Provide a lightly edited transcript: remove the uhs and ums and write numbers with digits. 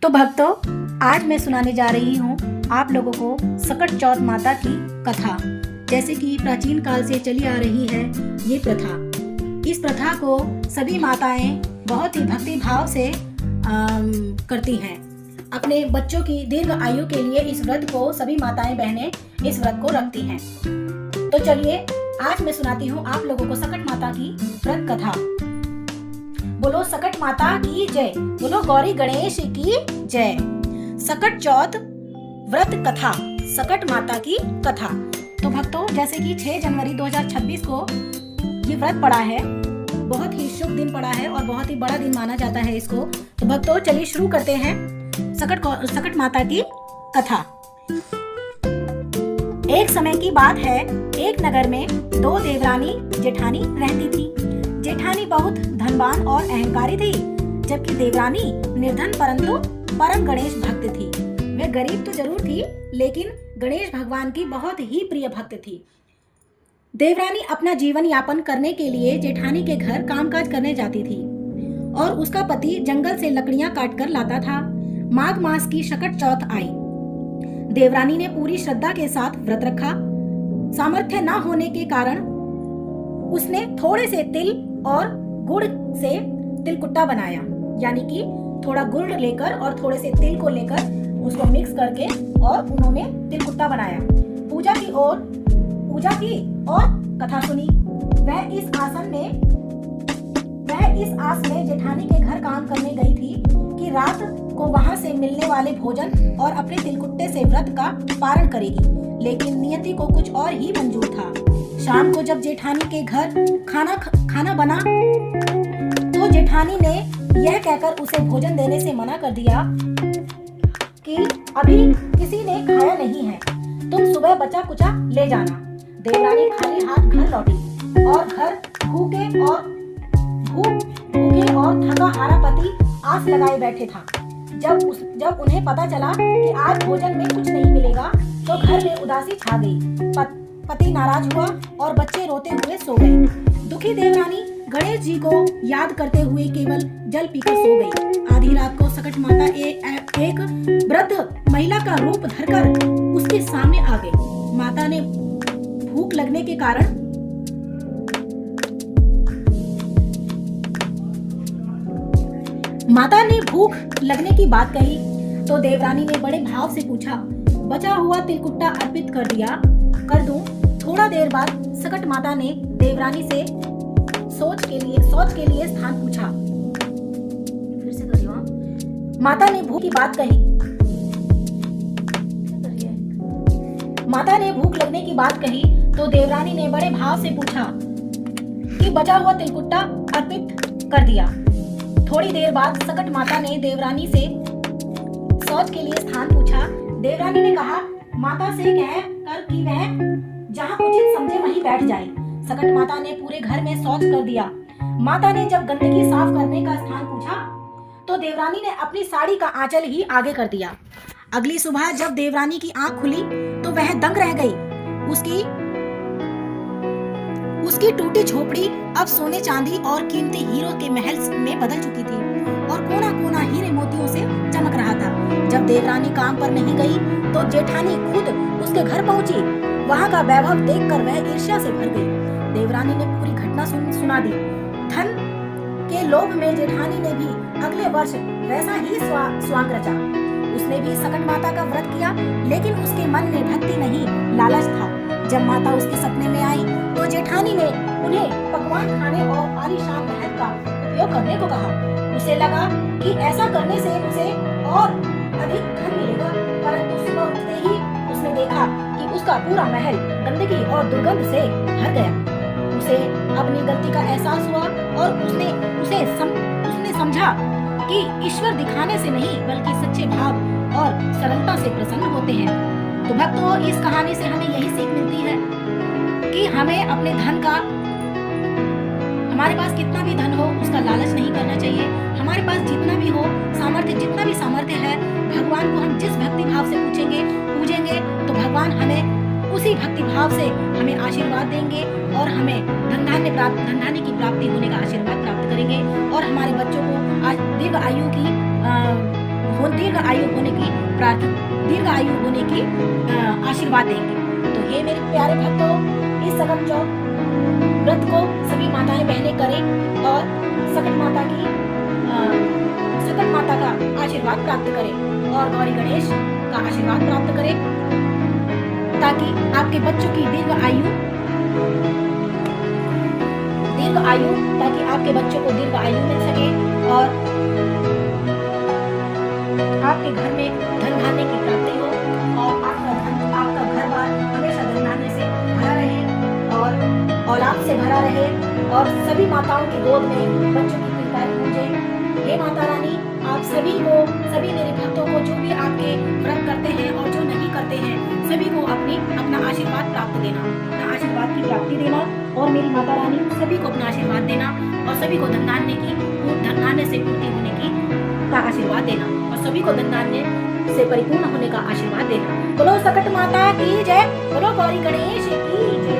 तो भक्तों, आज मैं सुनाने जा रही हूँ आप लोगों को सकट चौथ माता की कथा। जैसे कि प्राचीन काल से चली आ रही है ये प्रथा। इस प्रथा को सभी माताएं बहुत ही भक्ति भाव से करती हैं। अपने बच्चों की दीर्घ आयु के लिए इस व्रत को सभी माताएं बहनें इस व्रत को रखती हैं। तो चलिए आज मैं सुनाती हूँ आप लोगों को सकट माता की व्रत कथा। बोलो सकट माता की जय, बोलो गौरी गणेश की जय। सकट चौथ व्रत कथा, सकट माता की कथा। तो भक्तों, जैसे कि 6 जनवरी 2026 को ये व्रत पड़ा है, बहुत ही शुभ दिन पड़ा है और बहुत ही बड़ा दिन माना जाता है इसको। तो भक्तों चलिए शुरू करते हैं सकट माता की कथा। एक समय की बात है, एक नगर में 2 देवरानी जेठानी रहती थी। जेठानी बहुत धनवान और अहंकारी थी, जबकि देवरानी निर्धन परंतु परम गणेश भक्त थी। वे गरीब तो जरूर थी, लेकिन गणेश भगवान की बहुत ही प्रिय भक्त थी। देवरानी अपना जीवन यापन करने के लिए जेठानी के घर कामकाज करने जाती थी और उसका पति जंगल से लकड़ियां काट कर लाता था। माघ मास की सकट चौथ आई। देवरानी ने पूरी श्रद्धा के साथ व्रत रखा। सामर्थ्य न होने के कारण उसने थोड़े से तिल और गुड़ से तिलकुट्टा बनाया, यानी कि थोड़ा गुड़ लेकर और थोड़े से तिल को लेकर उसको मिक्स करके और उन्होंने तिलकुट्टा बनाया। पूजा की और कथा सुनी। वह इस आस में जेठानी के घर काम करने गई थी कि रात को वहां से मिलने वाले भोजन और अपने तिलकुट्टे से व्रत का पारण करेगी, लेकिन नियति को कुछ और ही मंजूर था। शाम को जब जेठानी के घर खाना बना तो जेठानी ने यह कहकर उसे भोजन देने से मना कर दिया कि अभी किसी ने खाया नहीं है, तुम सुबह बचा कुचा ले जाना। देवरानी खाली हाथ घर लौटी और घर भूखे और थका हारा पति आस लगाए बैठे था। जब उन्हें पता चला कि आज भोजन में कुछ नहीं मिलेगा तो घर में उदासी छा गई। पति नाराज हुआ और बच्चे रोते हुए सो गए। दुखी देवरानी गणेश जी को याद करते हुए केवल जल पीकर सो गई। आधी रात को सकट माता एक वृद्ध महिला का रूप धरकर उसके सामने आ गई। माता ने भूख लगने के कारण की बात कही तो देवरानी ने बड़े भाव से पूछा, बचा हुआ तिलकुट्टा अर्पित कर दूं? थोड़ा देर बाद सकट माता ने देवरानी से सोच के लिए स्थान पूछा। फिर से करियो। माता ने भूख की बात कही। माता ने भूख लगने की बात कही तो देवरानी ने बड़े भाव से पूछा कि बचा हुआ तिलकुट्टा अर्पित कर दिया। थोड़ी देर बाद सकट माता ने देवरानी से शौच के लिए स्थान पूछा। देवरानी ने कहा, माता से कह कर कि वह जहाँ उचित समझे वहीं बैठ जाए। सकट माता ने पूरे घर में शौच कर दिया। माता ने जब गंदगी साफ करने का स्थान पूछा तो देवरानी ने अपनी साड़ी का आंचल ही आगे कर दिया। अगली सुबह जब देवरानी की आंख खुली तो वह दंग रह गई। उसकी टूटी झोपड़ी अब सोने चांदी और कीमती हीरो के महल में बदल चुकी थी और कोना कोना हीरे मोतियों से चमक रहा था। जब देवरानी काम पर नहीं गई तो जेठानी खुद उसके घर पहुंची। वहां का वैभव देखकर वह ईर्ष्या से भर गई। देवरानी ने पूरी घटना सुना दी। धन के लोभ में जेठानी ने भी अगले वर्ष वैसा ही स्वांग रचा। उसने भी सकट माता का व्रत किया, लेकिन उसके मन में भक्ति नहीं, लालच था। जब माता उसके सपने में आई तो जेठानी ने उन्हें पकवान खाने और आलीशान महल का उपयोग करने को कहा। उसे लगा कि ऐसा करने से उसे और अधिक धन मिलेगा, परंतु सुबह उठते ही उसने देखा कि उसका पूरा महल गंदगी और दुर्गंध से भर गया। उसे अपनी गलती का एहसास हुआ और उसने समझा कि ईश्वर दिखाने से नहीं बल्कि सच्चे भाव और सरलता से प्रसन्न होते हैं। तो भक्तों, इस कहानी से हमें यही सीख मिलती है कि हमें अपने धन का, हमारे पास कितना भी धन हो उसका लालच नहीं करना चाहिए। हमारे पास जितना भी सामर्थ्य है, भगवान को हम जिस भक्ति भाव से पूजेंगे तो भगवान हमें उसी भक्ति भाव से हमें आशीर्वाद देंगे और हमें धन धान्य की प्राप्ति होने का आशीर्वाद प्राप्त करेंगे और हमारे बच्चों को आज दीर्घ आयु की दीर्घ आयु होने की दीर्घ आयु होने की आशीर्वाद देंगे। तो हे मेरे प्यारे भक्तों, इस सकट चौथ व्रत को सभी माताएं बहनें करें और सकट माता का आशीर्वाद प्राप्त करें और गौरी गणेश का आशीर्वाद प्राप्त करें, ताकि आपके बच्चों की दीर्घ आयु ताकि आपके बच्चों को दीर्घ आयु मिल सके और आपके घर में धन धान्य की प्राप्ति हो और आपका घर बार हमेशा धन धान्य से भरा रहे और औलाद से भरा रहे और सभी माताओं की गोद में बच्चों की कृपाएं पूजे। हे माता रानी, आप सभी मेरे भक्तों को, जो भी आपके व्रत करते हैं और जो नहीं करते हैं, सभी को अपना आशीर्वाद प्राप्त देना, अपना आशीर्वाद की प्राप्ति देना और मेरी माता रानी सभी को अपना आशीर्वाद देना और सभी को धन धान्य से पूर्ति होने की का आशीर्वाद देना और सभी को धन धान्य से परिपूर्ण होने का आशीर्वाद देना। बोलो सकट माता की जय, बोलो गौरी गणेश की जय।